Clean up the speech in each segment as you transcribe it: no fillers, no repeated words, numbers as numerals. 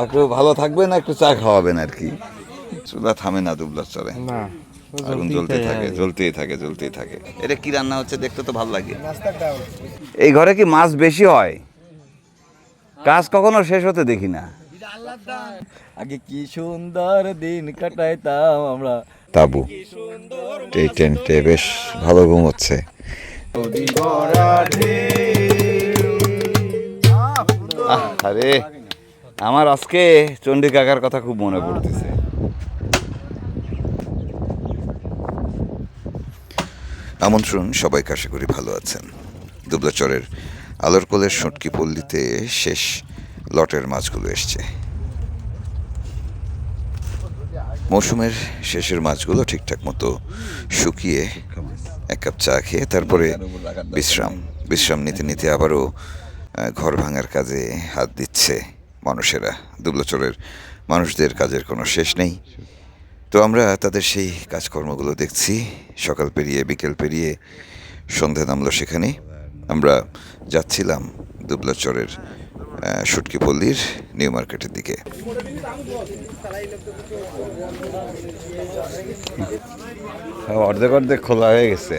একটু ভালো থাকবেন, একটু চা খাওয়াবেন আর কি। চুলা থামে না দুবলার চরে, না, আগুন জ্বলতেই থাকে, জ্বলতেই থাকে, জ্বলতেই থাকে। এটা কি রান্না হচ্ছে দেখতে তো ভালো লাগে। এই ঘরে কি মাছ বেশি হয়? কাজ কখনো শেষ হতে দেখি না। আগে কি সুন্দর দিন কাটাইতাম আমরা। তাবু এই টেন্টে বেশ ভালো ঘুম হচ্ছে। আরে আমার আজকে চণ্ডী কাকার কথা খুব মনে পড়তেছে। আমন্ত্রণ, সবাইকে আশা করি ভালো আছেন। দুবলাচরের আলোরকোলের শুটকি পল্লীতে শেষ লটের মাছগুলো এসছে। মৌসুমের শেষের মাছগুলো ঠিকঠাক মতো শুকিয়ে এক কাপ চা খেয়ে তারপরে বিশ্রাম নিতে নিতে আবারও ঘর ভাঙার কাজে হাত দিচ্ছে মানুষেরা। দুবলাচরের মানুষদের কাজের কোনো শেষ নেই, তো আমরা তাদের সেই কাজকর্মগুলো দেখছি। সকাল পেরিয়ে বিকেল পেরিয়ে সন্ধে নামলো, সেখানে আমরা যাচ্ছিলাম দুবলাচরের শুটকি পল্লীর নিউ মার্কেটের দিকে। অর্ধেক অর্ধেক খোলা হয়ে গেছে,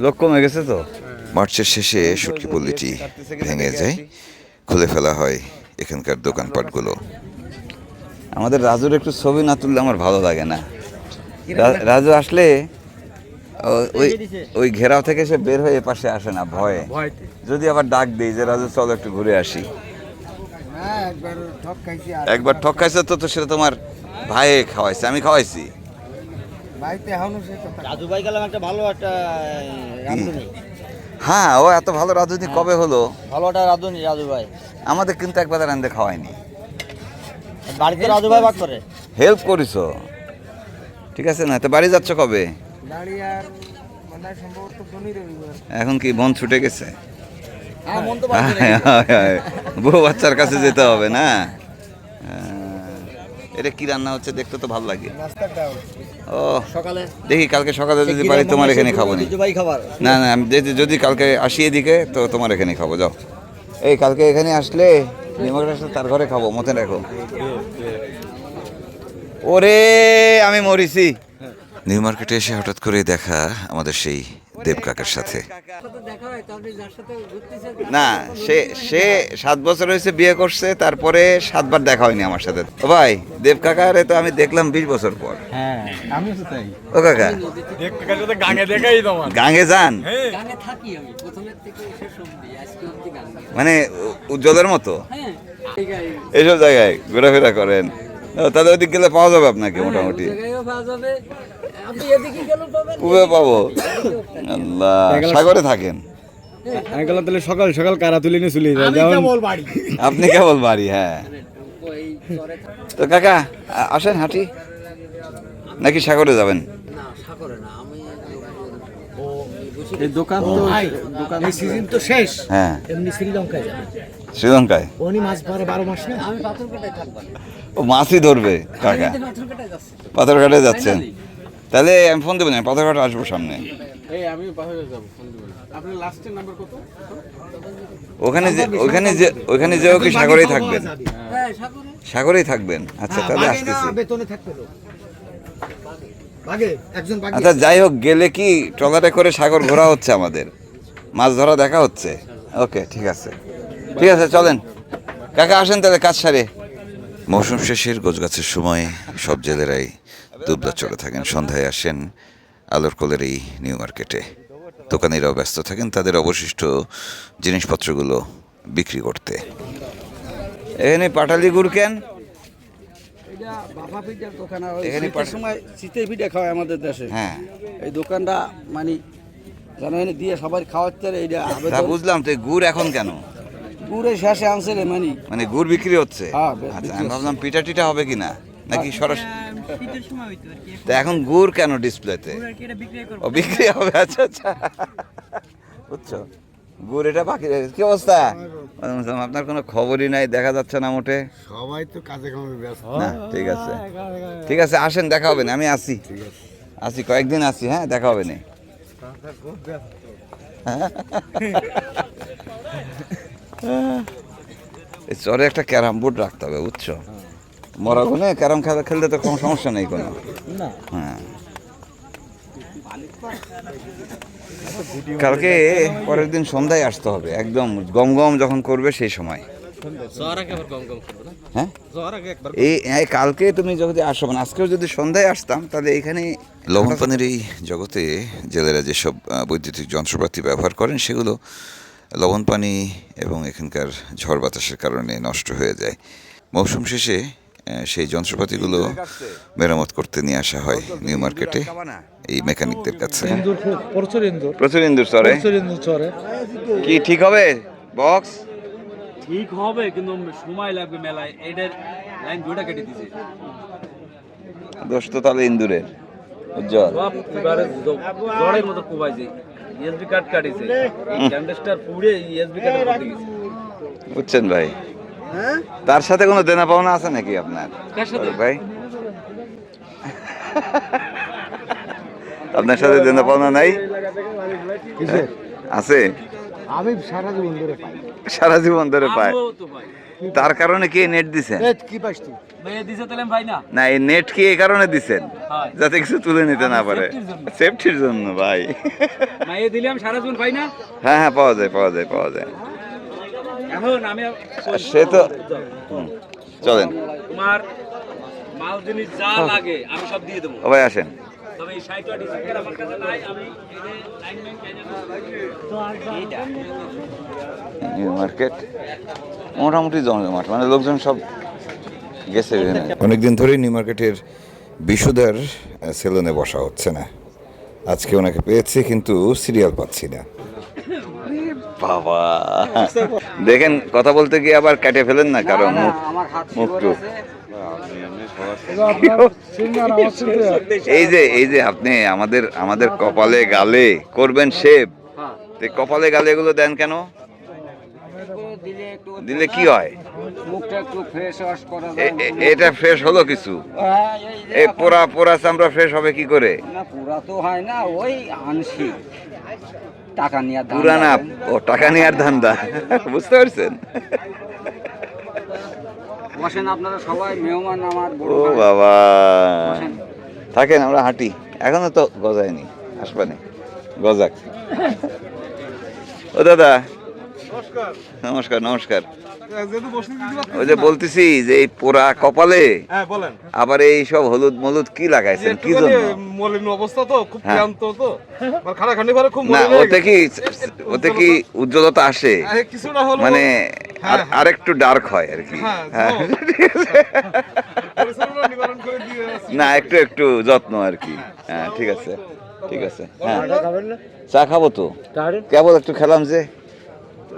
লোক কমে গেছে তো। মার্চের শেষে শুটকি পল্লীটি ভেঙে যায়, খুলে ফেলা হয় এখানকার দোকানপাটগুলো। আমাদের রাজুর একটু ছবি না তুললে আমার ভালো লাগে না। রাজু আসলে ওই ওই ঘেরাও থেকে সে বের হয়ে এপাশে আসে না ভয়ে। যদি আবার ডাক দিই যে রাজু চলো একটু ঘুরে আসি। একবার ঠক খাইছে তো, সেটা তোমার ভাই খাওয়াইছে, আমি খাওয়াইছি। রাজু ভাই গেলাম একটা ভালো একটা রাঁধুনি। হ্যাঁ, ও এত ভালো রাঁধুনি কবে হলো? ভালো একটা রাঁধুনি রাজু ভাই। আমাদের কিন্তু একবার রাঁধে খাওয়ায়নি। বাড়িতে রাজু ভাই বাক করে হেল্প করিছো, ঠিক আছে না? তো বাড়ি যাচ্ছ কবে? এখন কি মন ছুটে গেছে? বউ বাচ্চার কাছে যেতে হবে না? এটা কি রান্না হচ্ছে দেখতে তো ভালো লাগে। ও সকালে দেখি কালকে সকালে যদি পারি তোমার এখানে খাবো না। না না, আমি যদি কালকে আসি এদিকে তো তোমার এখানে খাবো। যাও, এই কালকে এখানে আসলে তার ঘরে খাবো, মতে রাখো। ওরে আমি মরিছি। নিউ মার্কেটে এসে হঠাৎ করে দেখা আমাদের সেই দেব কাকার সাথে। না, সে 7 বছর হয়েছে বিয়ে করছে, তারপরে 7 বার দেখা হয়নি আমার সাথে। ও ভাই, দেব কাকারে তো আমি দেখলাম 20 বছর পর। হ্যাঁ, আমিও তো তাই। ও কাকা, দেব কাকার সাথে গাঙে দেখাই তোমার। গাঙে যান? গানে থাকি আমি প্রথমের থেকে শেষ অবধি, আজকে অবধি গান গাই। মানে উজ্জ্বলের মতো হ্যাঁ, এই গাই- এইসব জায়গায় ঘোরাফেরা করেন? তাহলে ওদিক গেলে পাওয়া যাবে আপনাকে হ্যাঁ, মোটামুটি। ওই জায়গায়ও পাওয়া যাবে, আপনি এদিকে গেলেও পাবেন, পুবে পাবো। আল্লাহ, সাগরে থাকেন? আমি গেলাম তাহলে সকাল সকাল কারা তুলে নিয়ে চলে যায়। আপনি কেবল বাড়ি? হ্যাঁ, ওই চরে তো কাকা আসেন হাঁটি, নাকি সাগরে যাবেন? না, সাগরে না, আমি এই দোকান তো দোকান সিজন তো শেষ। হ্যাঁ, এমনি শ্রীলঙ্কায় যাবে। শ্রীলঙ্কায়? উনি মাছ ধরে 12 মাস না। আমি পাথরঘাটায় থাকবো, ও মাছই ধরবে কাকা? পাথরঘাটায় যাচ্ছি। পাথরঘাটে যাচ্ছেন? তাহলে আমি ফোন দেবেন, পাথরঘাটে আসবো সামনে। এই আমি পাথরে যাব ফোন দিব। আপনার লাস্টের নাম্বার কত? ওখানে যেও কি সাগরেই থাকবেন? হ্যাঁ, সাগরে। সাগরেই থাকবেন? আচ্ছা, তাহলে আসতেছি। বেতনে থাকবে তো। বাগে একজন বাগে। আচ্ছা, যাই হোক, গেলে কি ট্রলারে করে সাগর ঘোরা হচ্ছে, আমাদের মাছ ধরা দেখা হচ্ছে। ওকে, ঠিক আছে, ঠিক আছে, চলেন কাকা, আসেন তাহলে কাজ সারে। মৌসুম শেষের গোছগাছের সময় সব জেলেরাই দুবলা চড়ে থাকেন। সন্ধ্যায় আসেন আলোরকোলের এই নিউ মার্কেটে। দোকানিরাও ব্যস্ত থাকেন তাদের অবশিষ্ট জিনিসপত্রগুলো বিক্রি করতে। এখানে পাটালি গুড় কেন? বাবা পিঠার দোকান। এখানে সময় শীতের পিঠা খাওয়ায় আমাদের দেশে। হ্যাঁ, এই দোকানটা মানে জানেন দিয়ে সবাই খাওয়াচ্ছে। এইটা তা বুঝলাম, তো এই গুড় এখন কেন? পুরো শেষে আনছে রে মানে গুড় বিক্রি হচ্ছে? হ্যাঁ, আচ্ছা, আমি ভাবলাম পিঠা টিঠা হবে কিনা, নাকি সরাসরি। শীতের সময় হইতো আর কি, তা এখন গুড় কেন ডিসপ্লেতে? আর কি এটা বিক্রি করবো। ও বিক্রি হবে, আচ্ছা আচ্ছা, বুঝছো। গুড় এটা বাকি। কি অবস্থা? আপনার কোনো খবরই নাই, দেখা যাচ্ছে না মোটে। সবাই তো কাজে কামে ব্যস্ত। না, ঠিক আছে, ঠিক আছে, আসেন, দেখা হবে না, আমি আসি, আসি কয়েকদিন আসি। হ্যাঁ, দেখা হবে না। এই চরে একটা ক্যারাম বোর্ড রাখতে হবে বুঝছো, মরাগনে ক্যারাম খেলা খেলতে তো কোনো সমস্যা নেই কোনো। হ্যাঁ কালকে পরের দিন সন্ধ্যায় আসতে হবে, একদম গম গম যখন করবে সেই সময়। হ্যাঁ এই কালকে তুমি যদি আসো, মানে আজকেও যদি সন্ধ্যায় আসতাম তাহলে এইখানে লবণ পানির এই জগতে জেলেরা যেসব বৈদ্যুতিক যন্ত্রপাতি ব্যবহার করেন সেগুলো লবণ পানি এবং এখানকার ঝড় বাতাসের কারণে নষ্ট হয়ে যায়। মৌসুম শেষে সেই যন্ত্রপাতিগুলো মেরামত করতে নিয়ে আসা হয় নিউ মার্কেটে এই মেকানিকদের কাছে। প্রচুর ইন্দুর চরে কি ঠিক হবে বক্স? ঠিক হবে কিন্তু সময় লাগবে মেলায়, এটার লাইন দুইটা কেটে দিছে। দোষ তো তাহলে ইন্দুরের। উজ্জ্বল সব এবারে জড়ের মতো কোবাইছে, ইএসবি কার্ড কাটিছে, ক্যান্ডেস্টার পুড়ে ইএসবি কার্ড করতে গেছে। বুঝছেন ভাই, তার সাথে কোনো দেনা পাওনা আছে নাকি আপনার? কার সাথে ভাই আপনার সাথে দেনা পাওনা নাই? আছে, আমি সারা জীবন ধরে পাই। সারা জীবন ধরে পায়। আমরাও তো ভাই তার কারণে কি নেট দিছেন? কি পাইস তুই? ভাই দিছে তাহলে ভাই না না এই নেট কি এই কারণে দিছেন হয়। যাতে কিছু তুলে নিতে না পারে? সেফটির জন্য। সেফটির জন্য ভাই। মাইয়ে দিলাম সারা জীবন পাই না। হ্যাঁ হ্যাঁ পাওয়া যায় পাওয়া যায় পাওয়া যায়। এখন আমি সে তো চলেন তোমার মাল জিনিস যা লাগে আমি সব দিয়ে দেবো, ও ভাই আসেন। তবে এই 60টা ডিসেম্বর আমার কাছে নাই, আমি এই লাইনম্যান নিউ মার্কেট মোটামুটি জমজমাট, মানে লোকজন সব গেছে। অনেকদিন ধরেই নিউ মার্কেটের বিশুদার সেলুনে বসা হচ্ছে না। আজকে ওনাকে পেয়েছি কিন্তু সিরিয়াল পাচ্ছি না। বাবা দেখেন কথা বলতে গিয়ে আবার কেটে ফেলেন না কারো মুখ টুক। এই যে আপনি আমাদের কপালে গালে করবেন শেভ, কপালে গালে এগুলো দেন কেন? দিলে কি হয়? মুখটা একটু ফ্রেশ ওয়াশ করা এটা ফ্রেশ হলো কিছু? এই পোড়া পোড়া চামড়া ফ্রেশ হবে কি করে? না পুরা তো হয় না, ওই আনছি টাকা নিয়ে। পুরানা ও টাকা নেওয়ার ধান্দা, বুঝতে পারছেন? বসেন আপনারা সবাই মেহমান আমার বড় ও বাবা থাকেন, আমরা হাঁটি, এখনো তো গজায়নি, আসবানি গজাক। ও দাদা নমস্কার নমস্কার। ওই যে বলতেছি যে এই পোড়া কপালে আবার এই সব হলুদ মলুদ কি লাগাইছেন কি জন্য? মলিন অবস্থা তো, খুব হ্যাঁ। ক্লান্ত তো, মানে খানাখানি করে খুব না মলিন হয়ে ওতে কি উজ্জ্বলতা আসে, গেছে। কিছুটা হলো মানে হ্যাঁ, আর একটু ডার্ক হয় আর কি। হ্যাঁ, হ্যাঁ, পরিশ্রমটা নিবারণ করে দিয়ে আসছি। না একটু একটু যত্ন আর কি। হ্যাঁ ঠিক আছে ঠিক আছে। হ্যাঁ চা খাবো তো, কেবল একটু খেলাম যে।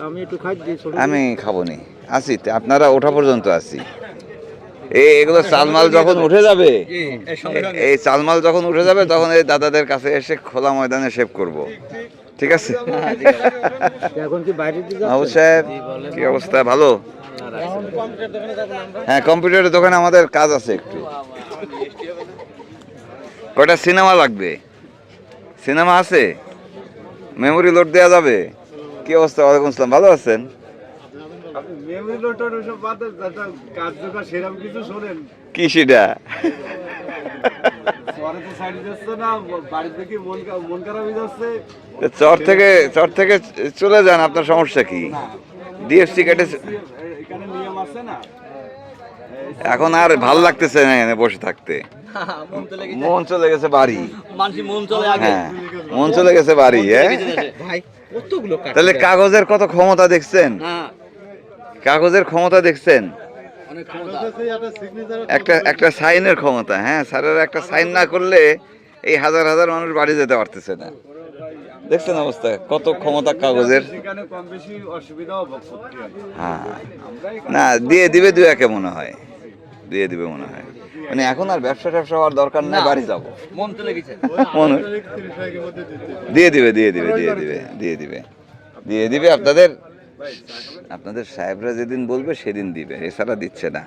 আমি একটু খাই দিই। আমি খাবো নি, আছি আপনারা ওঠা পর্যন্ত আছি। এগুলো চালমাল যখন উঠে যাবে, এই চালমাল যখন উঠে যাবে তখন এই দাদাদের কাছে এসে খোলা ময়দানে শেভ করব, ঠিক আছে? এখন কি বাইরে দিকে আবু সাহেব কি অবস্থা? ভালো? হ্যাঁ কম্পিউটারের দোকানে আমাদের কাজ আছে একটু। কয়টা সিনেমা লাগবে? সিনেমা আছে, মেমোরি লোড দেওয়া যাবে? কি অবস্থা? ওয়ালাইকুম আসসালাম, ভালো আছেন? মেমরি লোটার ওসব বাদ দেন, একটা কার্যকর সেরকম কিছু শোনেন। কি সেটা? পরে তো সাইড যাচ্ছে না, বাড়ি থেকে মন খারাপ হয়ে যাচ্ছে। চর থেকে চলে যান, আপনার সমস্যা কি? ডিএফসি কেটে এখানে নিয়ম আছে না। এখন আর ভাল লাগতেছে না এখানে বসে থাকতে, মন চলে গেছে বাড়ি। মানুষের মন চলে আগে। হ্যাঁ মন চলে গেছে বাড়ি। হ্যাঁ ভাই কতগুলো তাহলে কাগজের কত ক্ষমতা দেখছেন? হ্যাঁ কাগজের ক্ষমতা দেখছেন? অনেক ক্ষমতা। একটা সাইনের ক্ষমতা। হ্যাঁ স্যারের একটা সাইন না করলে এই হাজার হাজার মানুষ বাড়ি যেতে পারতেছে না। দেখছেন অবস্থা, কত ক্ষমতা কাগজের। সেখানে কম বেশি অসুবিধাও ভোগ করতে হয়। হ্যাঁ না দিয়ে দিবে দু একে মনে হয়, দিয়ে দিবে মনে হয়। মানে এখন আর ব্যবসা ট্যাবসা হওয়ার দরকার নাই, বাড়ি যাবো। মন চলে গেছে। মনে দিয়ে দিবে দিয়ে দিবে দিয়ে দিবে দিয়ে দিবে দিয়ে দিবে। আপনাদের সাহেবরা যেদিন বলবে সেদিন দিবে, এছাড়া দিচ্ছে না।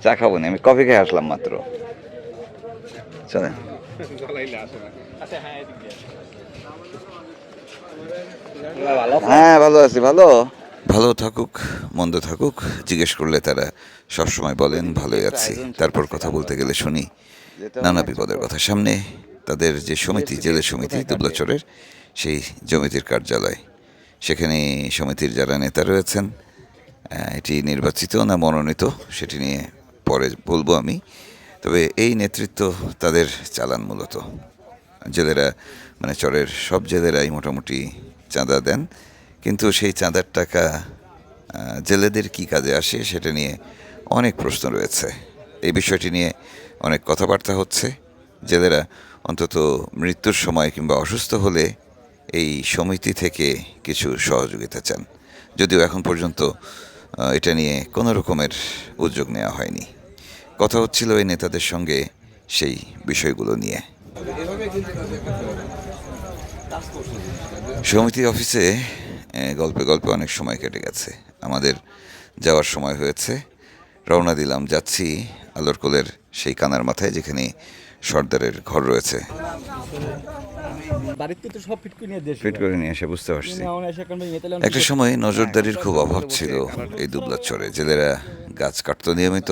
চা খাবো না, আমি কফি খেয়ে আসলাম মাত্র। চলেন। হ্যাঁ ভালো আছি। ভালো ভালো থাকুক মন্দ থাকুক, জিজ্ঞেস করলে তারা সবসময় বলেন ভালোই আছি। তারপর কথা বলতে গেলে শুনি নানা বিপদের কথা। সামনে তাদের যে সমিতি, জেলে সমিতি দুবলাচরের, সেই সমিতির কার্যালয়, সেখানে সমিতির যারা নেতা রয়েছেন, এটি নির্বাচিত না মনোনীত সেটি নিয়ে পরে বলবো আমি। তবে এই নেতৃত্ব তাদের চালান মূলত। জেলেরা মানে চরের সব জেলেরাই মোটামুটি চাঁদা দেন, কিন্তু সেই চাঁদার টাকা জেলেদের কী কাজে আসে সেটা নিয়ে অনেক প্রশ্ন রয়েছে। এই বিষয়টি নিয়ে অনেক কথাবার্তা হচ্ছে। জেলেরা অন্তত মৃত্যুর সময় কিংবা অসুস্থ হলে এই সমিতি থেকে কিছু সহযোগিতা চান, যদিও এখন পর্যন্ত এটা নিয়ে কোনো রকমের উদ্যোগ নেওয়া হয়নি। কথা হচ্ছিল এই নেতাদের সঙ্গে সেই বিষয়গুলো নিয়ে। সমিতি অফিসে গল্পে গল্পে অনেক সময় কেটে গেছে। আমাদের যাওয়ার সময় হয়েছে, রওনা দিলাম, যাচ্ছি আলোরকোলের সেই কানার মাথায় যেখানে সর্দারের ঘর রয়েছে। ফিট করে নিয়ে এসে বুঝতে পারছি একটা সময় নজরদারির খুব অভাব ছিল এই দুবলাচরে। জেলেরা গাছ কাটতো নিয়মিত,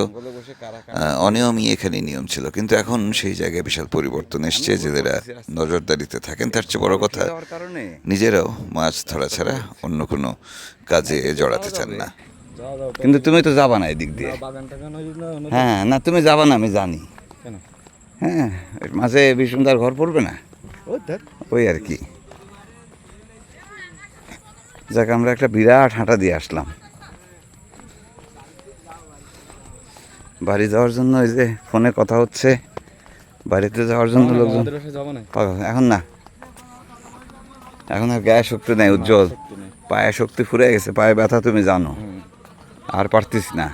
অনিয়মই এখানে নিয়ম ছিল, কিন্তু এখন সেই জায়গায় বিশাল পরিবর্তন এসছে। জেলেরা নজরদারিতে থাকেন, তার চেয়ে বড় কথা নিজেরাও মাছ ধরা ছাড়া অন্য কোনো কাজে জড়াতে চান না। কিন্তু তুমি তো যাবা না এদিক দিয়ে। হ্যাঁ, না তুমি যাবা না, আমি জানি। হ্যাঁ, মাঝে বিষ্ণুদার ঘর পড়বে না, ওই আর কি। যাক, আমরা একটা বিরাট হাঁটা দিয়ে আসলাম বাড়ি যাওয়ার জন্য। ওই যে ফোনে কথা হচ্ছে, বাড়িতে যাওয়ার জন্য লোকজন। এখন না, এখন আর গায়ে শক্তি নেই উজ্জ্বল, পায়ে শক্তি ফুরে গেছে, পায়ে ব্যথা তুমি জানো, আর পারতিস না।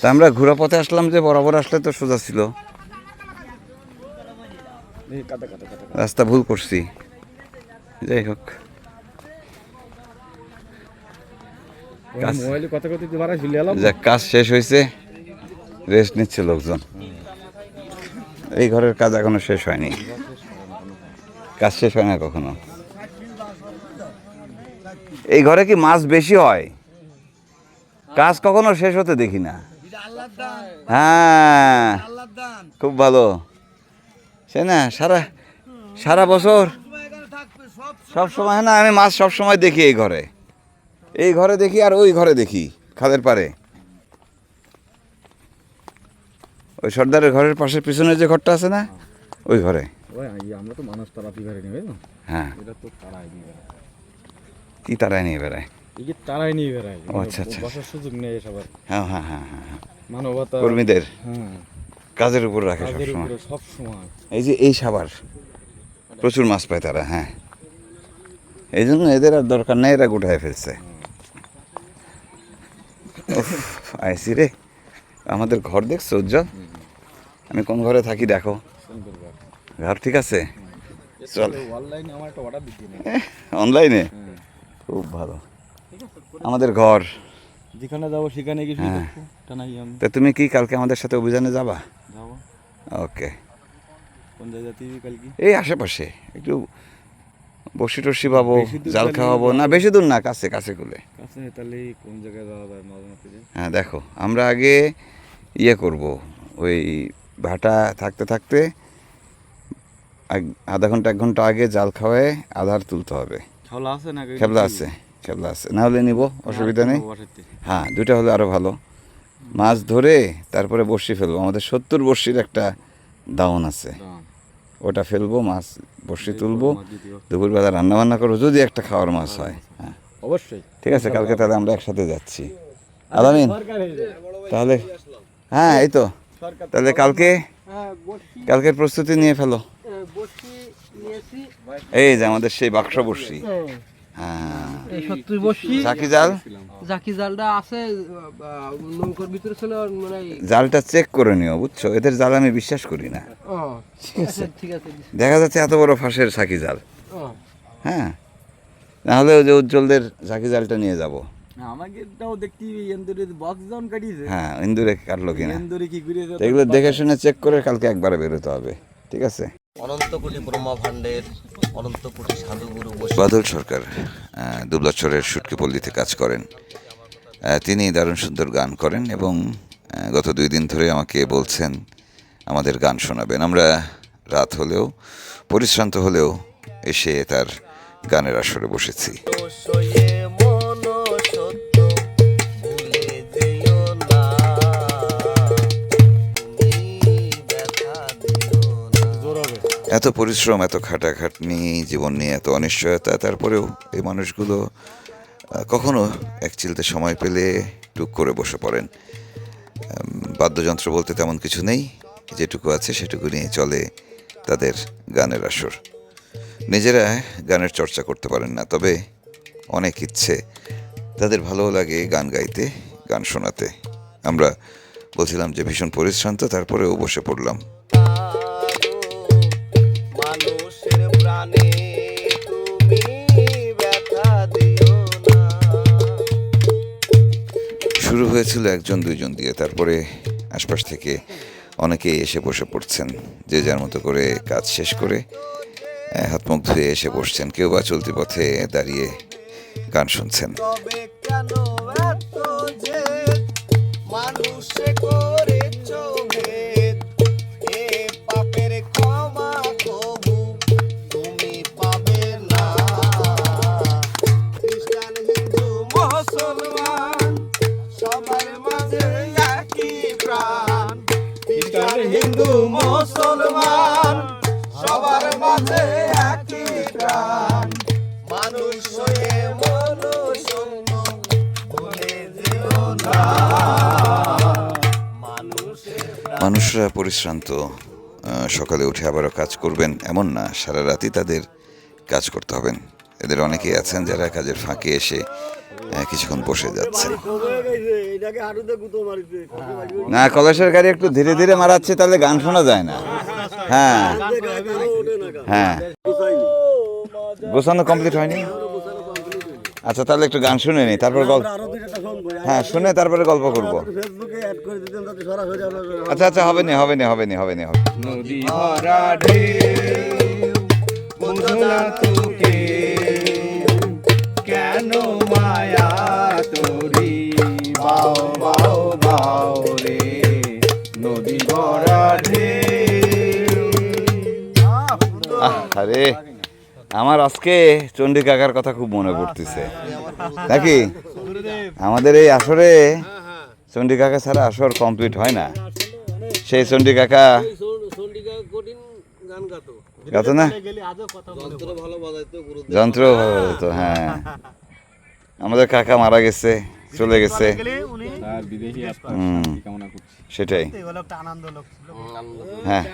তা আমরা ঘোরা পথে আসলাম, যে বরাবর আসলে তো সোজা ছিল, রাস্তা ভুল করছি। যাই হোক, যাক, কাজ শেষ হয়েছে, রেস্ট নিচ্ছে লোকজন। এই ঘরের কাজ এখনো শেষ হয়নি, কাজ শেষ হয় না কখনো। এই ঘরে কি মাছ বেশি হয়? কাজ কখনো শেষ হতে দেখি না। হ্যাঁ, খুব ভালো। সে না, সারা সারা বছর সব সময় না, আমি মাছ সব সময় দেখি এই ঘরে। এই ঘরে দেখি আর ওই ঘরে দেখি, খালের পারে। ওই সর্দারের ঘরের পাশে পিছনে যে ঘরটা আছে না, ওই ঘরে। আমরা তো মানুষ তাড়াতে পারি না। হ্যাঁ, এটা তো তাড়াই নিয়ে বেড়ায়। কি তারাই নিয়ে বেড়ায়? তাড়াই নিয়ে বেড়ায়, আচ্ছা আচ্ছা, বসার সুযোগ নেই সবার। হ্যাঁ হ্যাঁ হ্যাঁ হ্যাঁ, মানবতা কর্মীদের কাজের উপর রাখে সব সময়। এই যে এই সাবার প্রচুর মাছ পায় তারা। হ্যাঁ, এই জন্য এদের আর দরকার নেই, এরা গোটায় ফেলছে। আইসি রে, আমাদের ঘর দেখছো উজ্জ্বল? আমি কোন ঘরে থাকি দেখো, ঘর ঠিক আছে? চল, অনলাইনে খুব ভালো আমাদের ঘর। যেখানে যাবো সেখানে কি তা তুমি কি কালকে আমাদের সাথে অভিযানে যাবা? যাবো। ওকে, কোন জায়গাতে কালকে? এই আশেপাশে একটু বসি টসি পাবো, জাল খাওয়াবো। না বেশি দূর না, কাছে কাছে গুলে। তাহলে কোন জায়গায় যাওয়া যায় মাঝে মাঝে? হ্যাঁ দেখো, আমরা আগে ইয়ে করব, ওই ভাটা থাকতে থাকতে আধা ঘন্টা 1 ঘন্টা আগে জাল খাওয়ায় আধার তুলতে হবে। খেলা আছে না? খেবলা আছে, খেবলা আছে, না হলে নিব, অসুবিধা নেই। হ্যাঁ, 2টা হলে আরও ভালো। মাছ ধরে তারপরে বড়শি ফেলবো। আমাদের 70 বড়শির একটা দাওন আছে, ওটা ফেলবো, মাছ বড়শি তুলবো, দুপুরবেলা রান্না বান্না করবো, যদি একটা খাওয়ার মাছ হয়। হ্যাঁ অবশ্যই, ঠিক আছে। কালকে তাহলে আমরা একসাথে যাচ্ছি, আলামিন। তাহলে হ্যাঁ, এই তো, তাহলে কালকের প্রস্তুতি নিয়ে ফেলো। এই যে আমাদের সেই বাক্স বড়শি। হ্যাঁ, এই 70 বর্ষি জাকি জালটা আছে নৌকার ভিতরে ছিল, মানে জালটা চেক করে নিও, বুঝছো? এদের জাল আমি বিশ্বাস করি না। ঠিক আছে। দেখা যাচ্ছে এত বড় ফাঁসের সাকি জাল। হ্যাঁ, নাহলে ওই যে উজ্জ্বলদের ঝাঁকি জালটা নিয়ে যাব। আমাকেটাও দেখতে ইন্দুরে বক্স জন কাটিয়েছে। হ্যাঁ, ইন্দুরে কাটলো কিনা ইন্দুরে কি করে এগুলো দেখে শুনে চেক করে কালকে একবারে বেরোতে হবে, ঠিক আছে? অনন্ত কোটি ব্রহ্মাভাণ্ডের অনন্ত কোটি সাধুগুরু বসে বাদল সরকার দুবলাচরের সুটকিপল্লিতে কাজ করেন। তিনি দারুণ সুন্দর গান করেন এবং গত 2 দিন ধরে আমাকে বলছেন আমাদের গান শোনাবেন। আমরা রাত হলেও পরিশ্রান্ত হলেও এসে তার গানের আসরে বসেছি। সয়ে মন সত্য ভুলে যেও না, তুমি ব্যথা দিও না। এত পরিশ্রম, এত খাটাখাটনি, জীবন নিয়ে এত অনিশ্চয়তা, তারপরেও এই মানুষগুলো কখনো এক চিলতে সময় পেলে টুক করে বসে পড়েন। বাদ্যযন্ত্র বলতে তেমন কিছু নেই, যেটুকু আছে সেটুকু নিয়ে চলে তাদের গানের আসর। নিজেরা গানের চর্চা করতে পারেন না, তবে অনেক ইচ্ছে তাদের, ভালো লাগে গান গাইতে, গান শোনাতে। আমরা বলছিলাম যে ভীষণ পরিশ্রান্ত, তারপরেও বসে পড়লাম। মানুষের প্রাণে তুমি ব্যথা দিও না। শুরু হয়েছিল 1-2 দিয়ে, তারপরে আশপাশ থেকে অনেকেই এসে বসে পড়ছেন, যে যার মতো করে কাজ শেষ করে হাত মুখ ধুয়ে এসে বসছেন। কেউ বা চলতি পথে দাঁড়িয়ে গান শুনছেন। তবে কেন এত জেদ মানুষে করেছো ভেদ, এ পাপের ক্ষমা কবু তুমি পাবে না। খ্রিস্টান হিন্দু মুসলমান সবার মাঝে একই প্রাণ। খ্রিস্টান হিন্দু মুসলমান সবার মাঝে একই প্রাণ। মানুষ হয়ে মনুষ্য ভুলে যেও না। মানুষরা পরিশ্রান্ত, সকালে উঠে আবারও কাজ করবেন এমন না, সারা রাতই তাদের কাজ করতে হবেন। এদের অনেকেই আছেন যারা কাজের ফাঁকে এসে কিছুক্ষণ বসে যাচ্ছেন। না, কলেজের গাড়ি একটু ধীরে ধীরে মারাচ্ছে, তাহলে গান শোনা যায় না। হ্যাঁ হ্যাঁ, গোছানো কমপ্লিট হয়নি। আচ্ছা, তাহলে একটু গান শুনে নি, তারপর গল্প। হ্যাঁ, শুনে তারপরে গল্প করবো। আচ্ছা আচ্ছা, হবে নি হবে নি হবে নি হবে নি হবে। নদী ভরা ঢেউ বুঝো না তোকে, কেন মায়া তোরি বাও বাও বাও রে, নদী ভরা ঢেউ। আরে, আমার আজকে চণ্ডী কাকার কথা খুব মনে পড়তেছে নাকি। আমাদের এই আসরে চণ্ডী কাকা ছাড়া আসর কমপ্লিট হয় না। সেই চণ্ডী কাকা গাতো না, যন্ত্র ভালো বাজাতো। হ্যাঁ, আমাদের কাকা মারা গেছে, চলে গেছে। সেটাই। হ্যাঁ,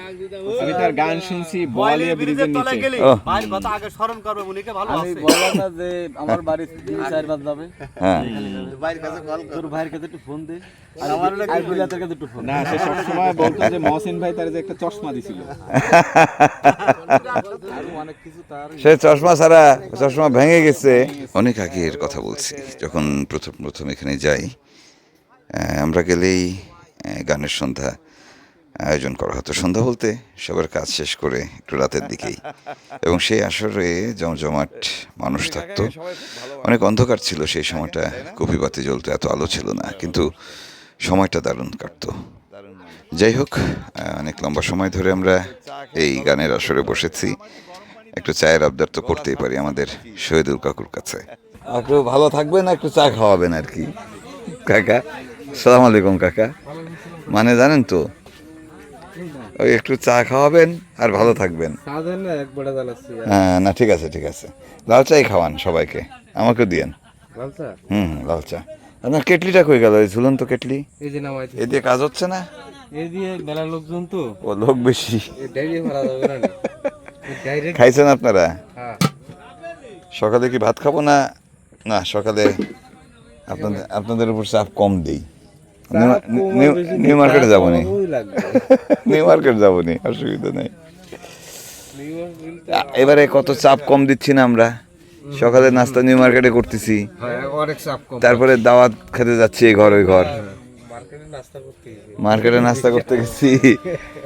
আমি তার গান শুনছি বলিয়া ব্রিজের নিচে। ও ভাইয়ের কথা আগে স্মরণ করবে, উনিকে ভালো আমি আছে। বললাম না যে আমার বাড়ি 3-4 বার যাবে, হ্যাঁ, ভাইয়ের কাছে কল কর। তোর ভাইয়ের কাছে একটু ফোন দে, আর আমার বুলাতের কাছে একটু ফোন না, সে সবসময় বলতো যে মহসিন ভাই তার যে একটা চশমা দিছিল। অনেক কিছু তার। সে চশমা ছাড়া, চশমা ভেঙে গেছে। অনেক আগের কথা বলছি, যখন প্রথম এখানে যাই, আমরা গেলেই গানের সন্ধ্যা আয়োজন করা হতো। সন্ধ্যা বলতে সবার কাজ শেষ করে একটু রাতের দিকেই, এবং সেই আসরে জমজমাট মানুষ থাকতো। অনেক অন্ধকার ছিল সেই সময়টা, কপিবাতি জ্বলতো, এত আলো ছিল না, কিন্তু সময়টা দারুণ কাটতো। যাই হোক, অনেক লম্বা সময় ধরে আমরা এই গানের আসরে বসেছি। একটু চায়ের আবদার তো করতেই পারি আমাদের শহীদুল কাকুর কাছে। একটু ভালো থাকবেন, একটু চা খাওয়াবেন আর কি। কাকা, আসসালামু আলাইকুম কাকা। মানে জানেন তো, ওই একটু চা খাওয়াবেন আর ভালো থাকবেন। হ্যাঁ, না ঠিক আছে ঠিক আছে, লাল চাই খাওয়ান সবাইকে, আমাকে দিয়েন। হুম, লাল চা। আপনার কেটলিটা কই গেল? ওই ঝুলন্ত কেটলি এই যে নামাই এ দিয়ে কাজ হচ্ছে না? এই দিয়ে মেলা লোকজন তো, ও লোক বেশি। ডাইরিয়া ভরা যাবে না। ডাইরেক্ট। খাইছেন আপনারা? হ্যাঁ। সকালে কি ভাত খাবো না? না, সকালে আপনাদের উপর চাপ কম দিই। নিউ মার্কেটে যাবো নি, নিউ মার্কেট যাবো নি, অসুবিধা নেই। এবারে কত চাপ কম দিচ্ছি না আমরা। সকালে নাস্তা নিউ মার্কেটে করতেছি, তারপরে দাওয়াত খেতে যাচ্ছি এই ঘর ওই ঘর, মার্কেটে নাস্তা করতে গেছি।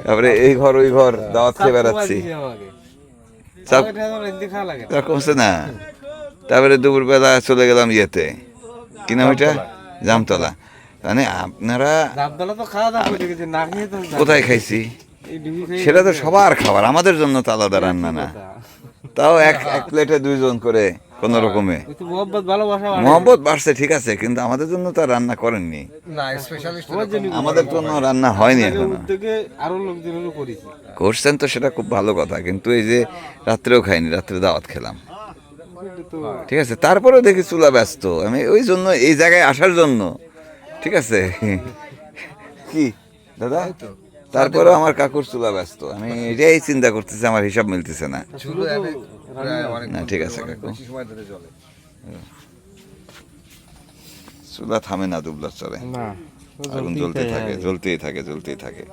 তারপরে এই ঘর ওই ঘর দাওয়াত খেয়ে বেড়াচ্ছি, চাপ চাপ কমছে না। তারপরে দুপুরবেলা চলে গেলাম ইয়েতে, কি নাম ওইটা, জামতলা। মানে আপনারা কোথায় খাইছি সেটা তো সবার খাবার, আমাদের জন্য তো আলাদা রান্না না, তাও এক প্লেটে 2 জন করে কোন রকমে মহব্বত বাড়ছে, ঠিক আছে, কিন্তু আমাদের জন্য তো আর রান্না করেননি, আমাদের জন্য রান্না হয়নি এখনো। করছেন তো সেটা খুব ভালো কথা, কিন্তু এই যে রাত্রেও খাইনি, রাত্রে দাওয়াত খেলাম, ঠিক আছে। তারপরেও দেখি চুলা ব্যস্ত, আমি ওই জন্য এই জায়গায় আসার জন্য, ঠিক আছে কি দাদা, তারপরেও আমার কাকুর চুলা ব্যস্ত, আমি এটাই চিন্তা করতেছি, আমার হিসাব মিলতেছে না। না ঠিক আছে কাকু, চুলা থামে না, দুবলা চলে, আগুন জ্বলতে থাকে, জ্বলতেই থাকে, জ্বলতেই থাকে।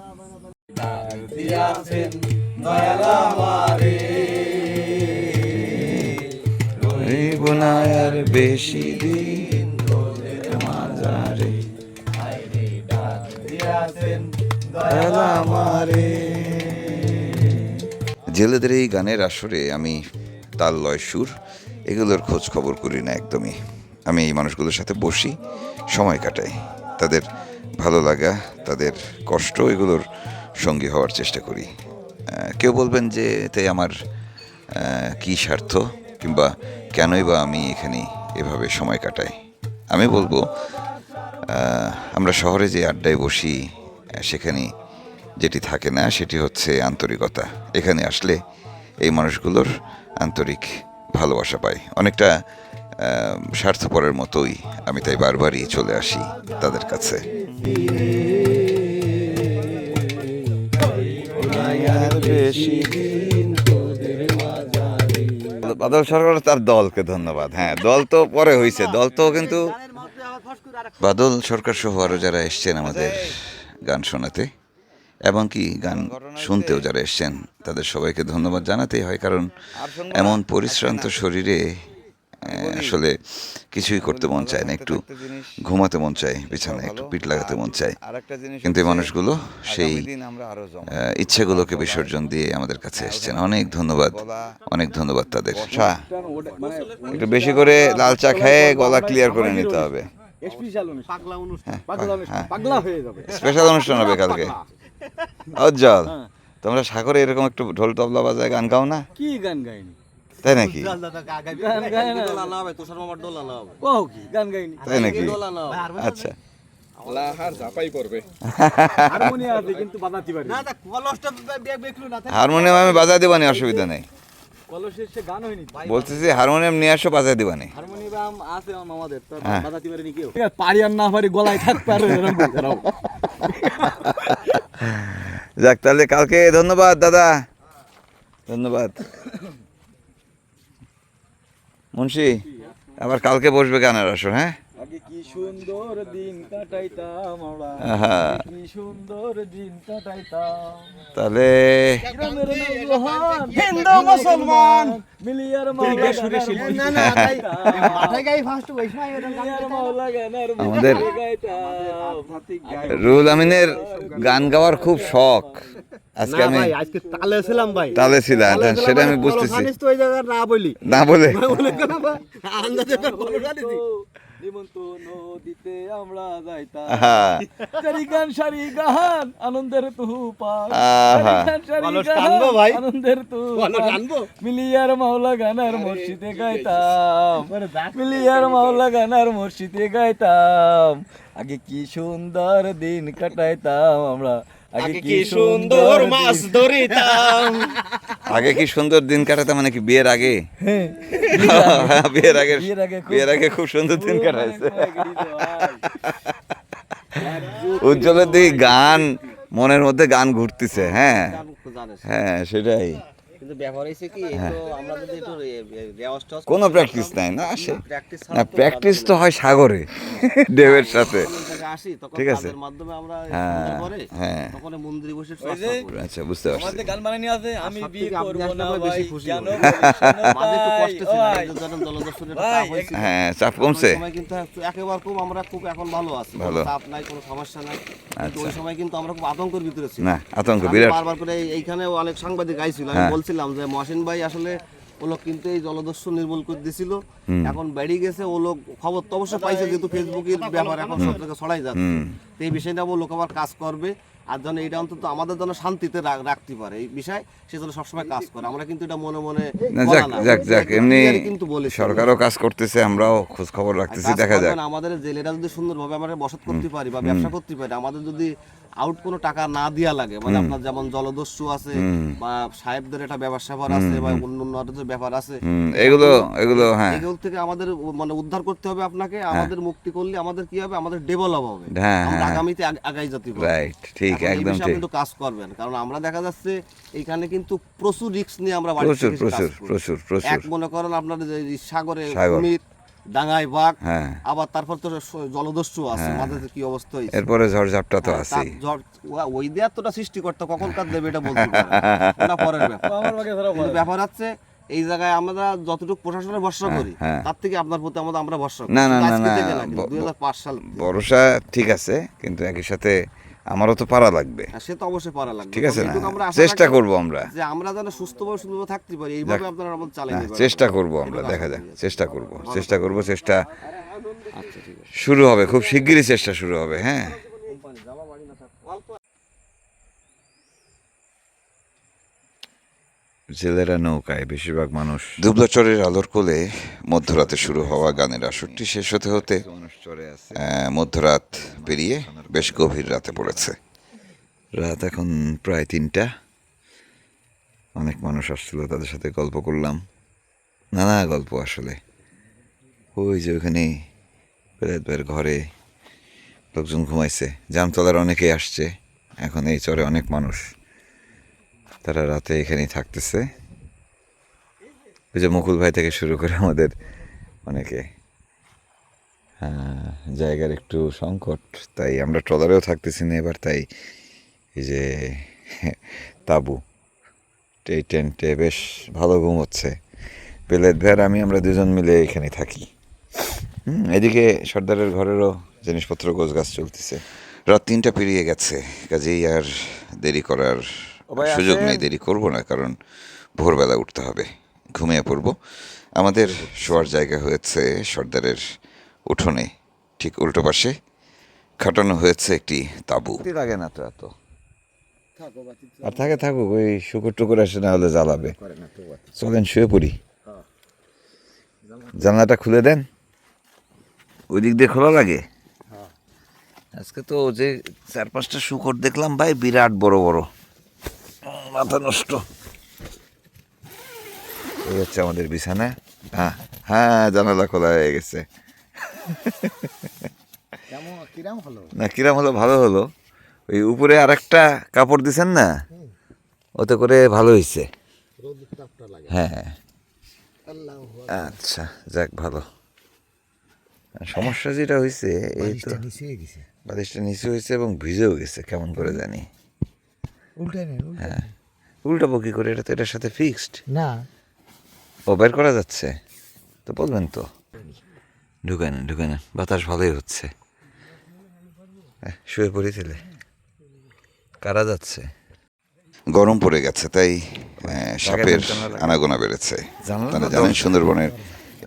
বেশি দিন মাজারে জেলেদের এই গানের আসরে আমি তাল, লয়, সুর এগুলোর খোঁজ খবর করি না একদমই। আমি এই মানুষগুলোর সাথে বসি, সময় কাটাই, তাদের ভালো লাগা, তাদের কষ্ট, এগুলোর সঙ্গী হওয়ার চেষ্টা করি। কেউ বলবেন যে এতে আমার কী স্বার্থ, কিংবা কেনই বা আমি এখানে এভাবে সময় কাটাই। আমি বলবো, আমরা শহরে যে আড্ডায় বসি সেখানে যেটি থাকে না সেটি হচ্ছে আন্তরিকতা। এখানে আসলে এই মানুষগুলোর আন্তরিক ভালোবাসা পাই, অনেকটা স্বার্থপরের মতোই। আমি তাই বারবারই চলে আসি তাদের কাছে। বাদল সরকার তার দলকে ধন্যবাদ। হ্যাঁ, দল তো পরে হয়েছে, দল তো কিন্তু বাদল সরকার সহ আরও যারা এসছেন আমাদের গান শোনাতে এবং কি গান শুনতেও যারা এসছেন, তাদের সবাইকে ধন্যবাদ জানাতেই হয়, কারণ এমন পরিশ্রান্ত শরীরে আসলে কিছুই করতে মন চায় না, একটু ঘুমাতে মন চায় বিছানায়, একটু পিঠ লাগাতে মন চায়, কিন্তু এই মানুষগুলো সেই ইচ্ছেগুলোকে বিসর্জন দিয়ে আমাদের কাছে এসছেন। অনেক ধন্যবাদ, অনেক ধন্যবাদ তাদের। একটু বেশি করে লাল চা খেয়ে গলা ক্লিয়ার করে নিতে হবে, স্পেশাল অনুষ্ঠান হবে কালকে। উজ্জ্বল, তোমরা সাগরে এরকম একটু ঢোল তবলা বাজায় গান গাও না? কি গান গাইনি, তাই নাকি? তাই নাকি? আচ্ছা, হারমোনিয়াম আমি বাজায় দিবানি, অসুবিধা নেই, বলতেছি হারমোনিয়াম নিয়ে আসো, বাজায় দিবানি। পারি আর না পারি, গলায় থাকতে পারে। যাক, তাহলে কালকে ধন্যবাদ দাদা, ধন্যবাদ। মুন্সি, আবার কালকে বসবে গানের আসর। হ্যাঁ, কি সুন্দর দিন কাটাইতাম আমরা, কি সুন্দর দিন কাটাইতাম। তাহলে হিন্দু মুসলমান মিলিয়ার আমাদের রুহুল আমিনের গান গাওয়ার খুব শখ। আজকে আমি তালে ছিলাম ভাই, তালে ছিলাম, সেটা আমি বুঝতেছি, না বলে নদীতে আমরা যাইতাম, সারি গান সারি গান আনন্দের তুফান, আনন্দের তুফান, মিলিয়ার মাওলা গানার মসজিদে গাইতাম, মিলিয়ার মাওলা গানার মসজিদে গাইতাম। আগে কি সুন্দর দিন কাটাইতাম আমরা, আগে কি সুন্দর মাছ ধরিতাম। আগে কি সুন্দর দিন কাটাতাম মানে কি বিয়ের আগে? বিয়ের আগে খুব সুন্দর দিন কাটাইছে। উজ্জ্বলের দিকে গান, মনের মধ্যে গান ঘুরতেছে। হ্যাঁ হ্যাঁ, সেটাই। কিন্তু ব্যাপার হয়েছে কি এগুলো আমরা যদি একটু রেওয়াজ টেওয়াজ কোনো প্র্যাকটিস নাই না আসে প্র্যাকটিস না, প্র্যাকটিস তো হয় সাগরে ঢেউয়ের সাথে। আসি তখন ঠিক আছে। কাজের মাধ্যমে আমরা হ্যাঁ, সুন্দর করে হ্যাঁ। তখন এই মন্দিরে বসে ওই চর্চা যে করি। আচ্ছা, বুঝতে পারছি। আমাদের গান বানানি আছে, আমি সব বিয়ে থেকে আপনি করবো আসলে না আমরা ভাই, বেশি খুশি কেন হই। বলিস না মাঝে একটু তাই? কষ্ট ছিল, ভাই, এই যে ধরেন জলদস্যুর একটা ভাই, চাপ হয়েছিল। হ্যাঁ, চাপ কমছে। ওই সময় কিন্তু একেবারে খুব আমরা খুব এখন ভালো আছি, কোনো ভালো। চাপ নাই, কোনো সমস্যা নাই। কিন্তু ওই সময় কিন্তু আমরা খুব আতঙ্কের ভিতরে ছিলাম। না, আতঙ্ক আমি বিরাট। বারবার করে এইখানেও অনেক সাংবাদিক আইছিল, আমি হ্যাঁ। বলছিলাম যে মহসিন ভাই আসলে ও লোক কিন্তু এই জলদস্যু নির্মূল করে দিছিল, এখন বেড়ে গেছে। ও লোক খবর তো অবশ্যই পাইছে, যেহেতু ফেসবুকের ব্যাপার এখন সব জায়গায় ছড়াই যাচ্ছে। তো এই বিষয়টা ও লোক আবার কাজ করবে, আর যেন এটা অন্তত আমাদের জন্য শান্তিতে রাখতে পারে এই বিষয়, সে যেন সবসময় কাজ করে। আমরা কিন্তু এটা মনে মনে না, বলা যাক না, যাক যাক, এটা এমনি clear কিন্তু বলেছি। সরকারও কাজ করতেছে, আমরাও খোঁজ খবর রাখতেছি, কাজ দেখা যাক। করবেন, আমাদের জেলেরা যদি সুন্দরভাবে আমরা বসত করতে পারি বা ব্যবসা করতে পারি, আমাদের যদি আউট কোনো টাকা না দেওয়া লাগে, মানে আপনার যেমন জলদস্যু আছে বা সাহেবদের একটা ব্যবসা ব্যাপার আছে বা অন্য অন্য আরো যে ব্যাপার আছে, এগুলো এগুলো হ্যাঁ এগুলো থেকে আমাদের মানে উদ্ধার করতে হবে আপনাকে। আমাদের মুক্তি করলে আমাদের কি হবে, আমাদের ডেভেলপ হবে, হ্যাঁ, আমরা হ্যাঁ। আগামীতে আগাই যেতে পারবো। রাইট, ঠিক, এখন এই একদম বিষয়ে ঠিক। আপনি একটু কাজ করবেন, কারণ আমরা দেখা যাচ্ছে এইখানে কিন্তু প্রচুর রিস্ক নিয়ে আমরা বাড়ি প্রচুর থেকে কাজ প্রচুর করি। প্রচুর প্রচুর। এক মনে করেন আপনার যে সাগরে সাগর। কুমির, ডাঙায় বাঘ, হ্যাঁ। আবার তারপর তো জলদস্যু আছে, মাঝে যে কি অবস্থা হয়েছে। এরপরে ঝড়ঝাপটা তো হ্যাঁ, আছেই। তার ওই দেয়ার তোটা সৃষ্টিকর্তা কখন কার দেবে এটা বলতে পারে না। ওটা পরের ব্যাপার। আমার ভাগে ধরা কিন্তু ব্যাপার হচ্ছে এই জায়গায় আমরা যতটুকু প্রশাসনের ভরসা করি, হ্যাঁ। তার থেকে আপনার প্রতি আমরা ভরসা করি। না, না, শুধু না, আজকে না, থেকে না, কিন্তু 2005 সাল থেকে। ভরসা ঠিক আছে, কিন্তু একই সাথে আমারও তো পারা লাগবে। হ্যাঁ, সে তো অবশ্যই পারা লাগবে। ঠিক আছে তবে না, এটুকু আমরা আশা চেষ্টা রাখি করব আমরা। যে আমরা যেন সুস্থভাবে সুন্দরভাবে থাকতে পারি, এইভাবে আপনারা আমাদের চালিয়ে হ্যাঁ, নেবেন। চেষ্টা করব আমরা, দেখা যাক, চেষ্টা করব চেষ্টা শুরু হবে, খুব শিগগিরই চেষ্টা শুরু হবে। হ্যাঁ, জেলেরা নৌকায়, বেশিরভাগ মানুষ। দুবলাচরের আলোর কোলে মধ্যরাতে শুরু হওয়া গানের আসরটি শেষ হতে হতে মধ্যরাত পেরিয়ে বেশ গভীর রাতে পড়েছে। রাত এখন প্রায় 3টা। অনেক মানুষ আসছিল, তাদের সাথে গল্প করলাম, নানা গল্প আসলে। ওই যে ওখানে বেলায়েতের ঘরে লোকজন ঘুমাইছে, জামতলার অনেকেই আসছে, এখন এই চরে অনেক মানুষ, তারা রাতে এখানেই থাকতেছে। ওই যে মুকুল ভাই থেকে শুরু করে আমাদের অনেকে। জায়গার একটু সংকট, তাই আমরা ট্রলারেও থাকতেছি না এবার, তাই এই যে তাঁবু, এই টেন্টে বেশ ভালো ঘুম হচ্ছে। বেলায়েত ভাই আর আমরা দুজন মিলে এখানে থাকি। এদিকে সর্দারের ঘরেরও জিনিসপত্র গোছগাছ চলতেছে। রাত 3টা পেরিয়ে গেছে, কাজেই আর দেরি করার সুযোগ নেই। দেরি করব না, কারণ ভোরবেলা উঠতে হবে, ঘুমিয়ে পড়ব। আমাদের শোয়ার জায়গা হয়েছে সর্দারের উঠোনে, ঠিক উল্টো পাশে খাটানো হয়েছে একটি তাঁবু। লাগে না তো এত, আর থাকুক, ওই শুকুর টুকুর আসে, না হলে জ্বালাবে। চলেন শুয়ে পড়ি, জানলাটা খুলে দেন। ওই দিক দিয়ে খোলা লাগে। আজকে তো যে 4-5টা শুকর দেখলাম ভাই, বিরাট বড় বড়, মাথা নষ্ট। এই হচ্ছে আমাদের বিছানা। হ্যাঁ হ্যাঁ, জানালা খোলা হয়ে গেছে। না, কিরাম হলো, ভালো হলো। ওই উপরে আরেকটা কাপড় দিছেন না, ওতে করে ভালো হয়েছে। হ্যাঁ, আচ্ছা, যাক ভালো। সমস্যা যেটা হয়েছে, এই তো বালিশটা নিচে হয়েছে এবং ভিজেও গেছে, কেমন করে জানি। হ্যাঁ, উল্টাবো কি করে, এটা তো এটার সাথে ফিক্সড না। ও বের করা যাচ্ছে তো, বলবেন তো। ঢুকে নেন, বাতাস ভালোই হচ্ছে। শুয়ে পড়ি তাহলে, কারা যাচ্ছে। গরম পড়ে গেছে, তাই সাপের আনাগোনা বেড়েছে। আপনারা জানেন সুন্দরবনের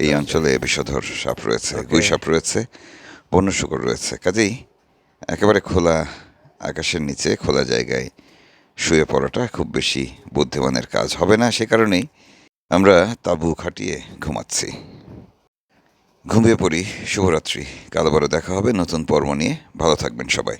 এই অঞ্চলে বিষধর সাপ রয়েছে, গুই সাপ রয়েছে, বন্য শূকর রয়েছে। কাজেই একেবারে খোলা আকাশের নিচে, খোলা জায়গায় শুয়ে পড়াটা খুব বেশি বুদ্ধিমানের কাজ হবে না। সে কারণেই আমরা তাঁবু খাটিয়ে ঘুমাচ্ছি। ঘুমিয়ে পড়ি। শুভরাত্রি। কাল আবারও দেখা হবে নতুন পর্ব নিয়ে। ভালো থাকবেন সবাই।